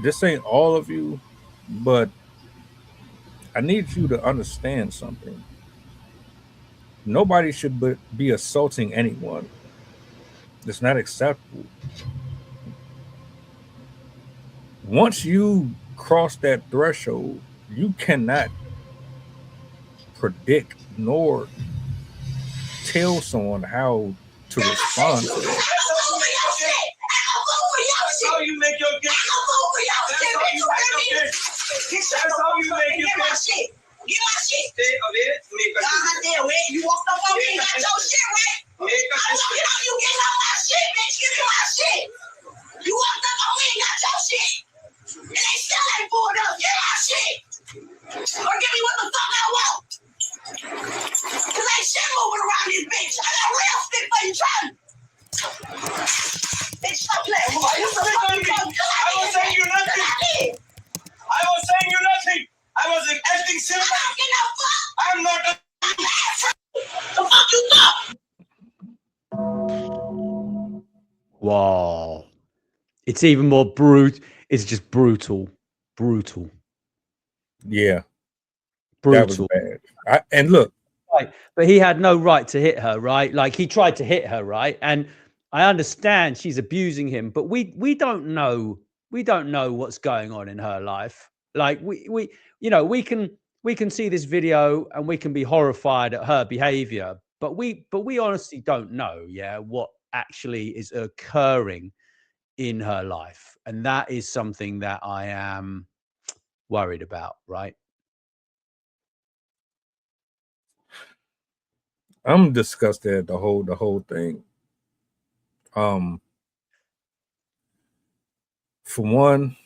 this ain't all of you, but I need you to understand something. Nobody should be assaulting anyone. It's not acceptable. Once you cross that threshold, you cannot predict nor tell someone how to respond to that. That's how you make your get. That's how you make your get. That's how you make your get. Get my shit. Stay away. You walked up on me and got your shit, right? I don't know you getting all my shit, bitch. Give me my shit. You walked up on me and got your shit. And they still ain't pulled up. Get my shit. Or give me what the fuck I want. Cause ain't shit moving around this bitch. I got real stick for you trying. Bitch, stop playing. You I was saying you nothing. I was saying you nothing. I was acting simple. I'm not a the fuck you thought. Wow. It's even more brutal. It's just brutal. Brutal. Yeah, Brutal. that was bad. And look, Right. But he had no right to hit her, right? Like he tried to hit her, right? And I understand she's abusing him, but we don't know what's going on in her life. Like we we can see this video and we can be horrified at her behavior, but we honestly don't know, yeah, what actually is occurring in her life. And that is something that I am worried about, right? I'm disgusted at the whole thing. Um, for one,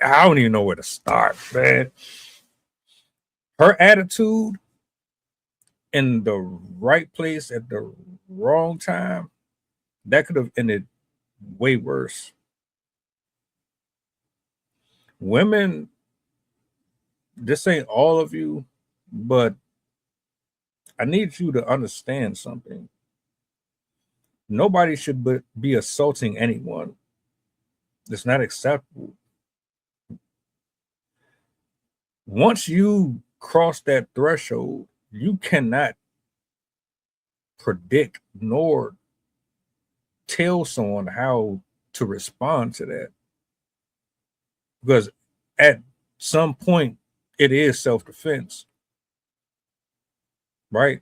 I don't even know where to start, man. Her attitude in the right place at the wrong time, that could have ended way worse. Women, this ain't all of you, but I need you to understand something. Nobody should be assaulting anyone. It's not acceptable. Once you cross that threshold, you cannot predict nor tell someone how to respond to that. Because at some point, it is self defense, right?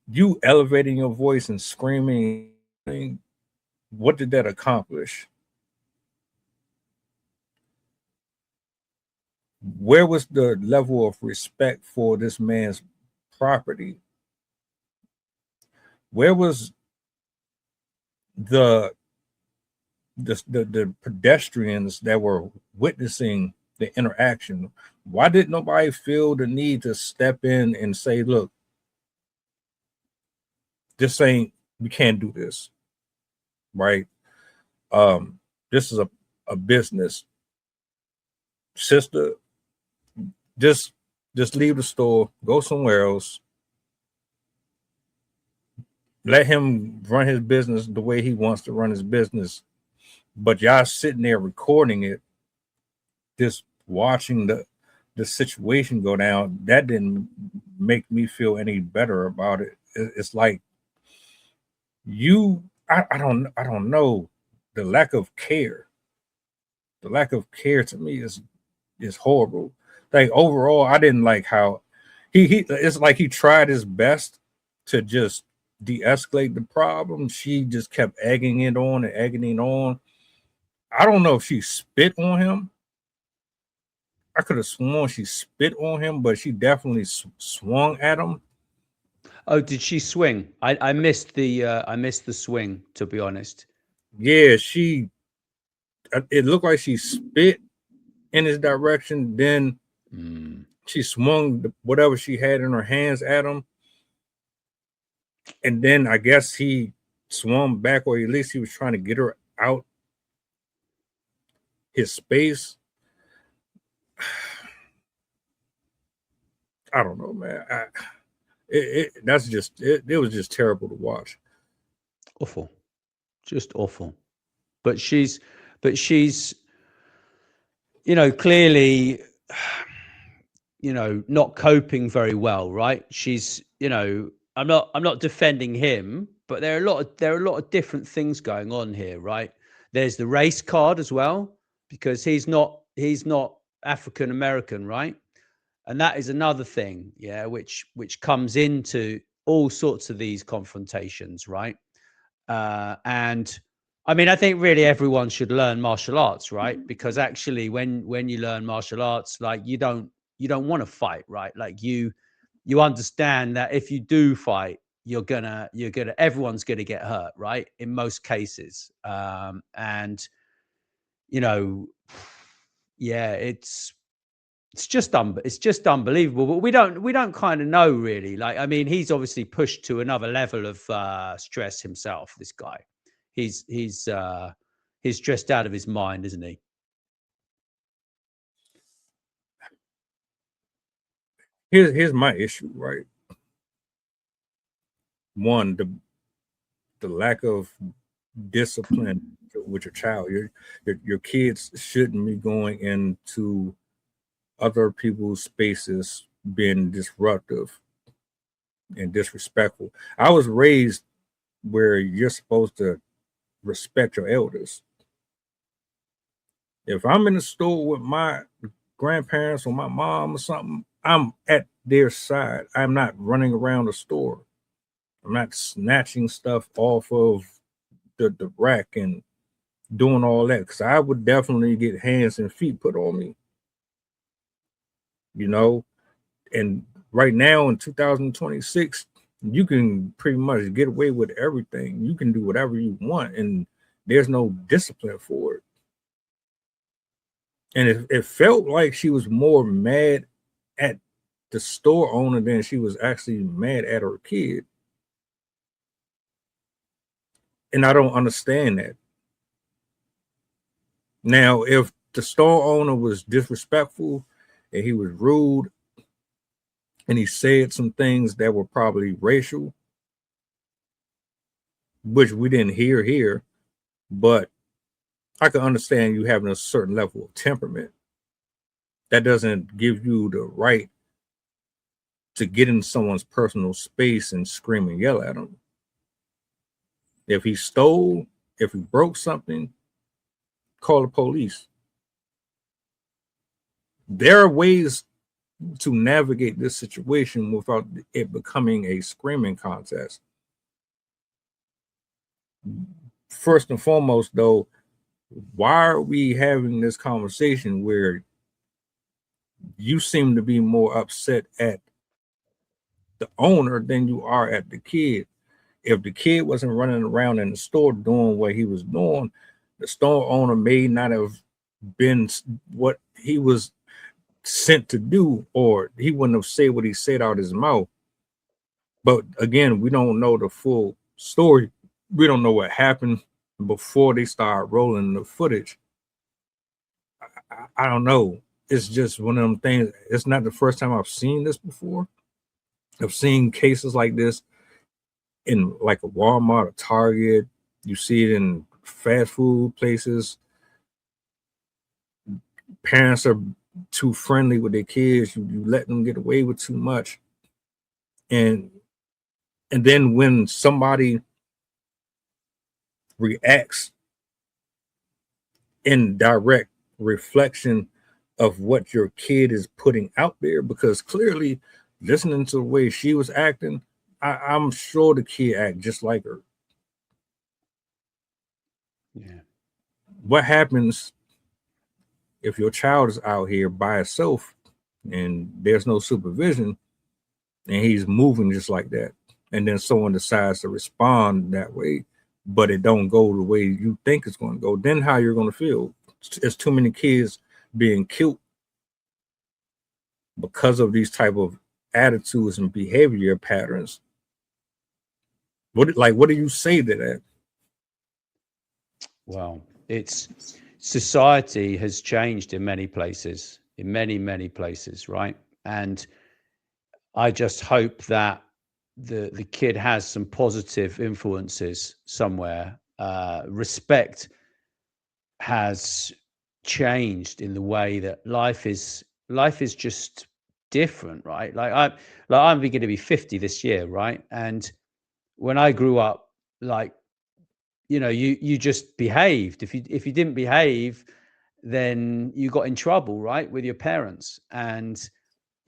You elevating your voice and screaming, what did that accomplish? Where was the level of respect for this man's property? Where was the the pedestrians that were witnessing the interaction? Why did nobody feel the need to step in and say, look, this ain't, we can't do this, right? This is a business. Sister, just leave the store, go somewhere else, let him run his business the way he wants to run his business. But y'all sitting there recording it, just watching the situation go down, that didn't make me feel any better about it. It's like I don't know, the lack of care. The lack of care to me is horrible. Like overall, I didn't like how he it's like he tried his best to just de-escalate the problem. She just kept egging it on and egging it on. I don't know if she spit on him. I could have sworn she spit on him, but she definitely swung at him. Oh, did she swing? I missed the swing, to be honest. Yeah, she. It looked like she spit in his direction. Then she swung whatever she had in her hands at him, and then I guess he swung back, or at least he was trying to get her out his space. I don't know, man. It was just terrible to watch. Awful, just awful. But she's, clearly, not coping very well, right? She's, I'm not defending him, but there are a lot of different things going on here, right? There's the race card as well, because he's not African American, right? And that is another thing, yeah, which comes into all sorts of these confrontations, right? And I mean, I think really everyone should learn martial arts, right? Because actually, when you learn martial arts, like you don't want to fight, right? Like you understand that if you do fight, you're gonna everyone's gonna get hurt, right? In most cases, and you know, yeah, it's just unbelievable. But we don't kind of know really. Like, I mean, he's obviously pushed to another level of stress himself. This guy, he's stressed out of his mind, isn't he? Here's my issue, right? One, the lack of discipline with your child. Your kids shouldn't be going into other people's spaces being disruptive and disrespectful. I was raised where you're supposed to respect your elders. If I'm in the store with my grandparents or my mom or something, I'm at their side. I'm not running around the store. I'm not snatching stuff off of the rack and doing all that, because I would definitely get hands and feet put on me, you know. And right now in 2026, you can pretty much get away with everything. You can do whatever you want, and there's no discipline for it. And it felt like she was more mad at the store owner than she was actually mad at her kid. And I don't understand that. Now, if the store owner was disrespectful and he was rude and he said some things that were probably racial, which we didn't hear here, but I can understand you having a certain level of temperament. That doesn't give you the right to get in someone's personal space and scream and yell at them. If he stole, if he broke something, call the police. There are ways to navigate this situation without it becoming a screaming contest. First and foremost, though, why are we having this conversation where you seem to be more upset at the owner than you are at the kid? If the kid wasn't running around in the store doing what he was doing, the store owner may not have been what he was sent to do, or he wouldn't have said what he said out his mouth. But again, we don't know the full story. We don't know what happened before they start rolling the footage. I don't know. It's just one of them things. It's not the first time I've seen this before. I've seen cases like this in like a Walmart, a Target. You see it in fast food places. Parents are too friendly with their kids. You let them get away with too much. And then when somebody reacts in direct reflection of what your kid is putting out there, because clearly listening to the way she was acting, I'm sure the kid act just like her. Yeah. What happens if your child is out here by itself and there's no supervision and he's moving just like that, and then someone decides to respond that way, but it don't go the way you think it's going to go? Then how you're going to feel? It's too many kids being killed because of these type of attitudes and behavior patterns. What do you say to that? Well, it's society has changed in many places, in many places, right? And I just hope that the kid has some positive influences somewhere. Respect has changed in the way that life is just different, right? I'm going to be 50 this year, right? And when I grew up, like, you just behaved. If you didn't behave, then you got in trouble, right, with your parents. And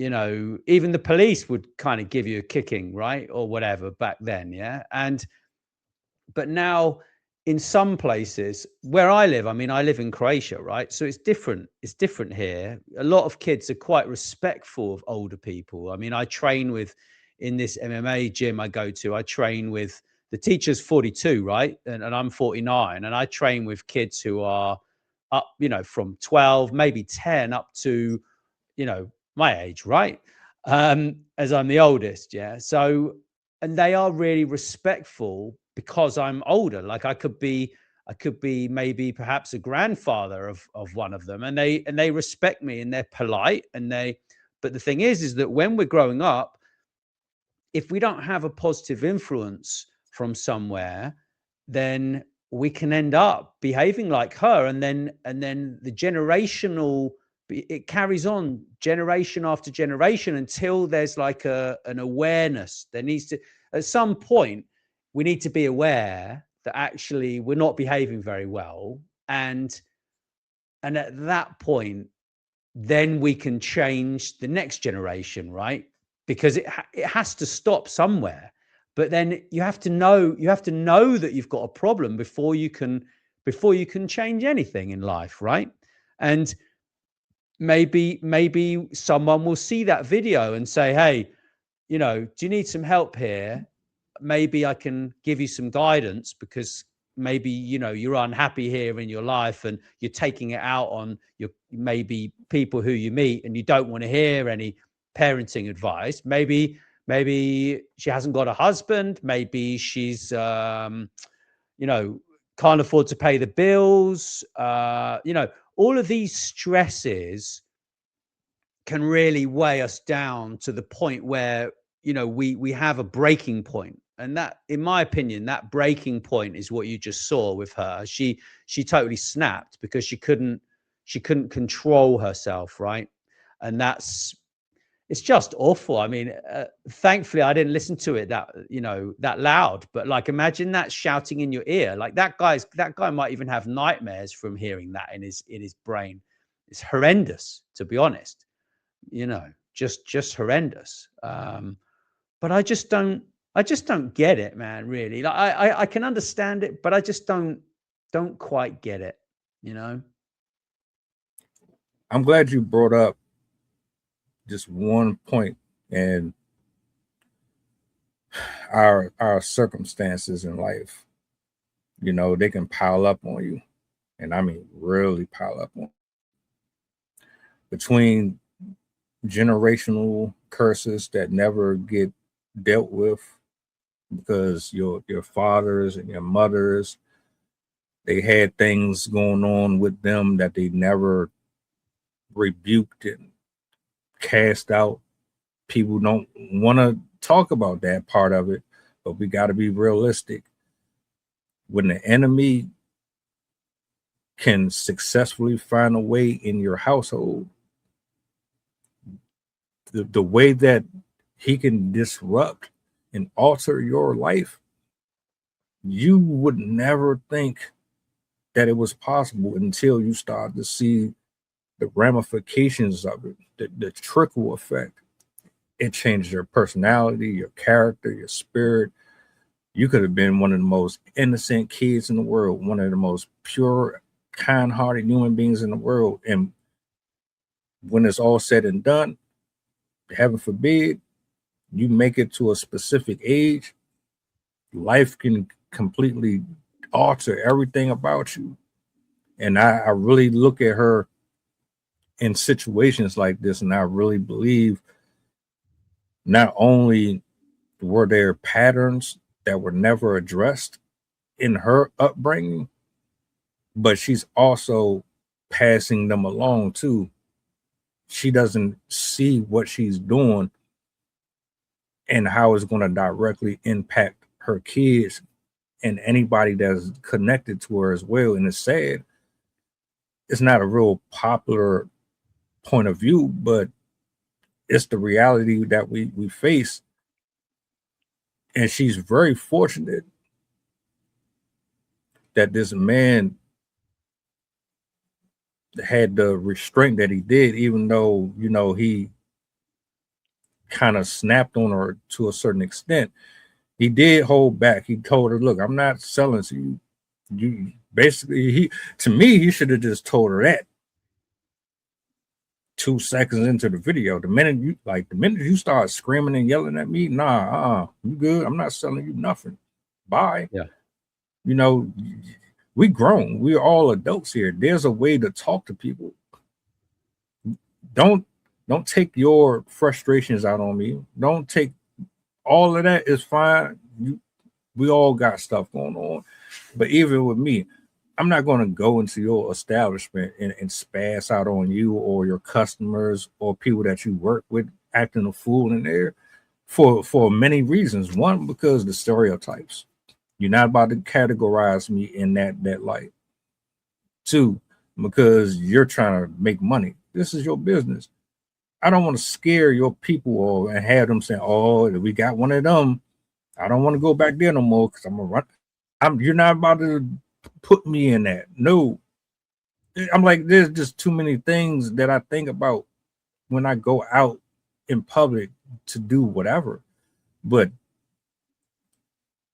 even the police would kind of give you a kicking, right, or whatever back then. Yeah. But now, in some places where I live, I mean, I live in Croatia, right? So it's different here. A lot of kids are quite respectful of older people. I mean, I train with, in this MMA gym I go to, I train with, the teacher's 42, right? And I'm 49. And I train with kids who are up, from 12, maybe 10 up to, my age, right? As I'm the oldest. Yeah. So, and they are really respectful because I'm older. Like I could be maybe perhaps a grandfather of one of them, and they respect me, and they're polite, but the thing is that when we're growing up, if we don't have a positive influence from somewhere, then we can end up behaving like her, and then the generational, it carries on generation after generation until there's like an awareness. There needs to, at some point, we need to be aware that actually we're not behaving very well, and at that point, then we can change the next generation, right? Because it has to stop somewhere. But then you have to know that you've got a problem before you can change anything in life, right? And maybe someone will see that video and say, hey, do you need some help here? Maybe I can give you some guidance, because maybe you're unhappy here in your life and you're taking it out on your maybe people who you meet, and you don't want to hear any parenting advice. Maybe she hasn't got a husband. Maybe she's can't afford to pay the bills. All of these stresses can really weigh us down to the point where we have a breaking point. And that, in my opinion, that breaking point is what you just saw with her. She totally snapped because she couldn't control herself, right? And it's just awful. I mean, thankfully I didn't listen to it that loud, but like, imagine that shouting in your ear. Like that guy might even have nightmares from hearing that in his brain. It's horrendous, to be honest. Just horrendous. But I just don't get it, man, really. Like I can understand it, but I just don't quite get it, I'm glad you brought up just one point, and our circumstances in life. They can pile up on you, and I mean really pile up on you. Between generational curses that never get dealt with because your fathers and your mothers, they had things going on with them that they never rebuked and cast out. People don't want to talk about that part of it, but we got to be realistic. When the enemy can successfully find a way in your household, the way that he can disrupt and alter your life, you would never think that it was possible until you start to see the ramifications of it, the trickle effect. It changed your personality, your character, your spirit. You could have been one of the most innocent kids in the world, one of the most pure, kind-hearted human beings in the world. And when it's all said and done, heaven forbid, you make it to a specific age, life can completely alter everything about you. And I really look at her in situations like this, and I really believe not only were there patterns that were never addressed in her upbringing, but she's also passing them along too. She doesn't see what she's doing and how it's going to directly impact her kids and anybody that's connected to her as well. And it's sad. It's not a real popular point of view, but it's the reality that we face. And she's very fortunate that this man had the restraint that he did, even though, you know, he kind of snapped on her to a certain extent. He did hold back. He told her, look, I'm not selling to you. You basically, he should have just told her that 2 seconds into the video. The minute you start screaming and yelling at me, nah, you good. I'm not selling you nothing. Bye. Yeah. You know, we grown. We're all adults here. There's a way to talk to people. Don't take your frustrations out on me. Don't take all of that is fine. We all got stuff going on. But even with me, I'm not going to go into your establishment and spaz out on you or your customers or people that you work with acting a fool in there for many reasons. One, because the stereotypes. You're not about to categorize me in that light. Two, because you're trying to make money. This is your business. I don't want to scare your people and have them saying, oh, we got one of them. I don't want to go back there no more because I'm going to run. You're not about to put me in that. No. I'm like, there's just too many things that I think about when I go out in public to do whatever. But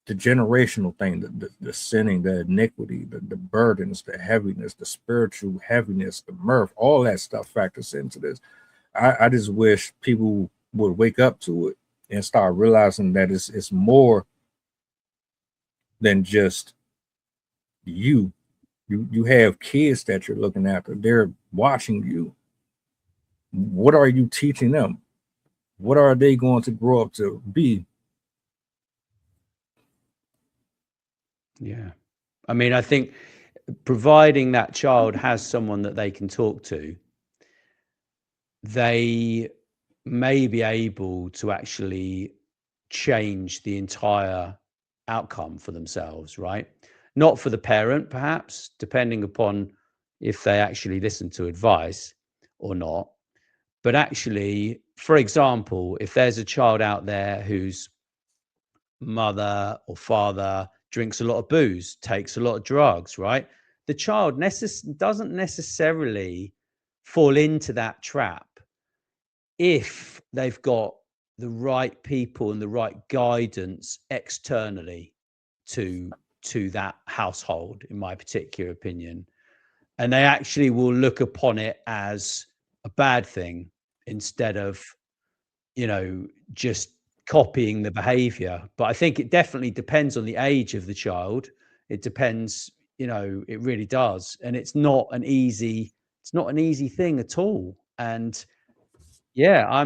the generational thing, the sinning, the iniquity, the burdens, the heaviness, the spiritual heaviness, the mirth, all that stuff factors into this. I just wish people would wake up to it and start realizing that it's more than just you. You have kids that you're looking after. They're watching you. What are you teaching them? What are they going to grow up to be? Yeah. I mean, I think providing that child has someone that they can talk to, they may be able to actually change the entire outcome for themselves, right? Not for the parent, perhaps, depending upon if they actually listen to advice or not. But actually, for example, if there's a child out there whose mother or father drinks a lot of booze, takes a lot of drugs, right? The child doesn't necessarily fall into that trap if they've got the right people and the right guidance externally to that household, in my particular opinion. And they actually will look upon it as a bad thing instead of, just copying the behavior. But I think it definitely depends on the age of the child. It depends, it really does. And it's not an easy thing at all. And yeah,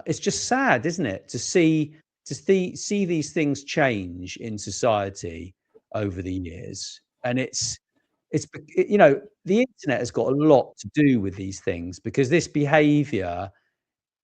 it's just sad, isn't it, to see these things change in society over the years. And the internet has got a lot to do with these things, because this behavior,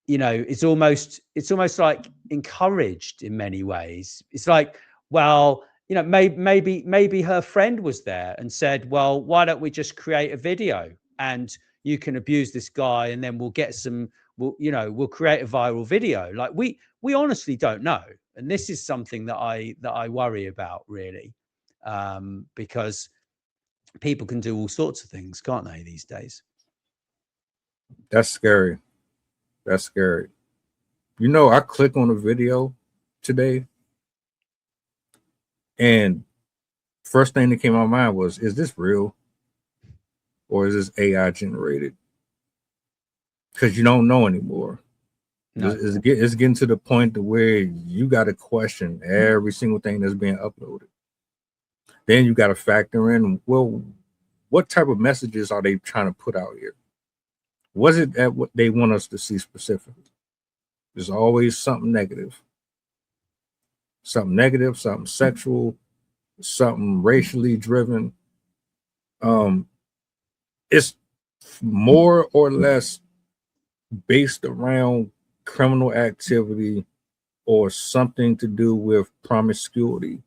it's almost like encouraged in many ways. It's like, well, maybe her friend was there and said, well, why don't we just create a video and you can abuse this guy and then we'll create a viral video. Like we honestly don't know. And this is something that I worry about, really, because people can do all sorts of things, can't they, these days? That's scary. That's scary. I click on a video today, and first thing that came to my mind was, is this real? Or is this AI generated? Because you don't know anymore. No. It's getting to the point to where you got to question every single thing that's being uploaded. Then you got to factor in, well, what type of messages are they trying to put out here? Was it at what they want us to see specifically? There's always something negative, something sexual, something racially driven. It's more or less based around criminal activity or something to do with promiscuity,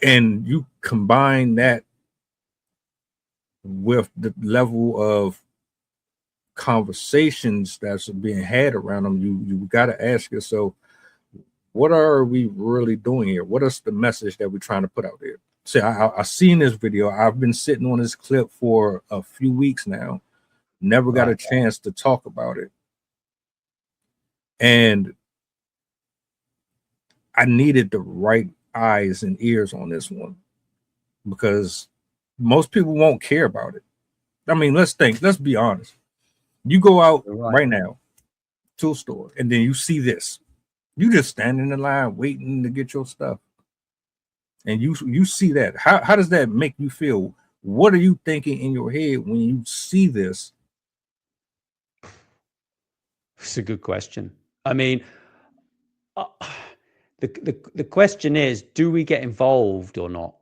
and you combine that with the level of conversations that's being had around them, you got to ask yourself, what are we really doing here? What is the message that we're trying to put out there? See, I seen this video. I've been sitting on this clip for a few weeks now. Never got a chance to talk about it. And I needed the right eyes and ears on this one, because most people won't care about it. I mean, let's be honest. You go out right now to a store and then you see this. You just stand in the line waiting to get your stuff. And you see that. How does that make you feel? What are you thinking in your head when you see this? It's a good question. I mean, the question is, do we get involved or not?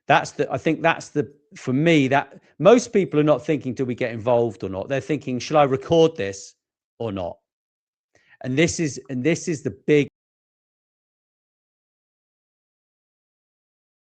I think that's for me, that most people are not thinking, do we get involved or not? They're thinking, shall I record this or not? And this is the big